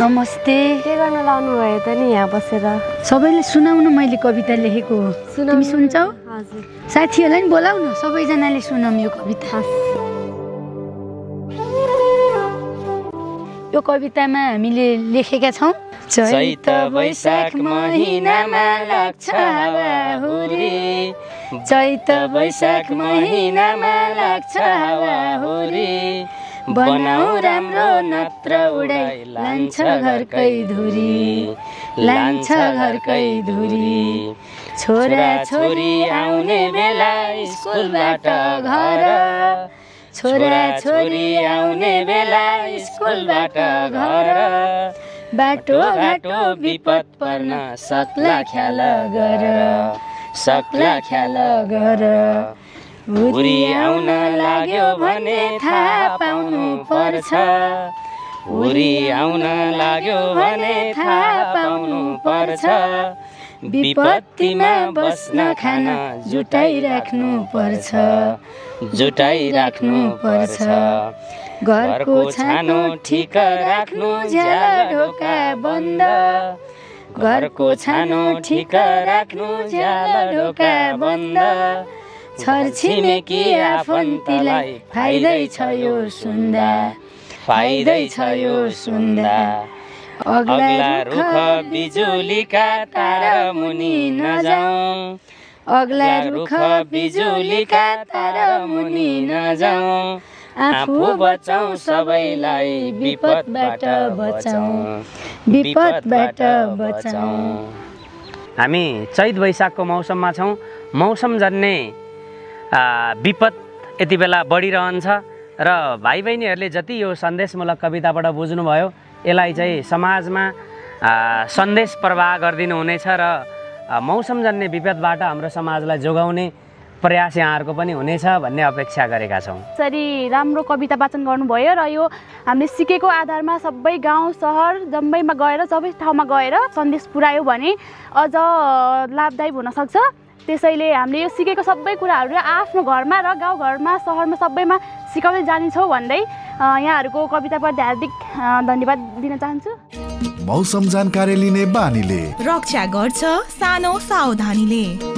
नमस्ते। के गर्न लाउनु भयो त नि यहाँ बसेर? सबैले सुनाउनु मैले कविता लेखेको हो। तिमी सुन्छौ? हजुर। साथीहरूलाई नि बोलाउ न, सबैजनाले सुनौँ यो कविता। यो कवितामा हामीले लेखेका छौँ चैत वैशाख महिनामा लाग्छ हावा हुरी, चैत वैशाख महिनामा लाग्छ हावा हुरी, बनाऊ राम्रो नत्र उडाइ लान्छ घरकै धुरी, लान्छ घरकै धुरी। छोरा छोरी आउने बेला स्कुलबाट घर, छोरा छोरी आउने बेला स्कुलबाट घर, बाटो घाटो विपद पर्न सक्ला ख्याल गर, सक्ला ख्याल गर। उरी आउन लाग्यो भने थाहा पाउनु पर्छ, उरी आउन लाग्यो भने थाहा पाउनु पर्छ, विपत्तिमा बस्न खान जुटाइराख्नु पर्छ, जुटाइराख्नु पर्छ। घरको छानो ठिक राख्नु झ्याल ढोका बन्द, घरको छानो ठिक राख्नु झ्याल ढोका बन्द। छरछिमेकी आफन्तीलाई फाइदै छ यो सुन्दा, फाइदै छ यो सुन्दा। अग्ला रुख बिजुलीका तार मुनि नजाऊ, अग्ला रुख बिजुलीका तार मुनि नजाऊ। आफू बचाऊ सबैलाई विपदबाट बचाऊ, विपदबाट बचाऊ। हामी चैत वैशाखको मौसममा छौँ। मौसमजन्य विपद यति बेला बढिरहन्छ र भाइ बहिनीहरूले जति यो सन्देशमूलक कविताबाट बुझ्नुभयो यसलाई चाहिँ समाजमा सन्देश प्रवाह गरिदिनु हुनेछ र मौसमजन्य विपदबाट हाम्रो समाजलाई जोगाउने प्रयास यहाँहरूको पनि हुनेछ भन्ने अपेक्षा गरेका छौँ। यसरी राम्रो कविता वाचन गर्नुभयो र यो हामीले सिकेको आधारमा सबै गाउँ सहर जम्मैमा गएर सबै ठाउँमा गएर सन्देश पुर्यायो भने अझ लाभदायी हुनसक्छ। त्यसैले हामीले यो सिकेको सबै कुराहरू आफ्नो घरमा र गाउँघरमा सहरमा सबैमा सिकाउँदै जानेछौँ भन्दै यहाँहरूको कविताप्रति हार्दिक धन्यवाद दिन चाहन्छु। मौसम जानकारी लिने बानीले रक्षा गर्छ सानो सावधानीले।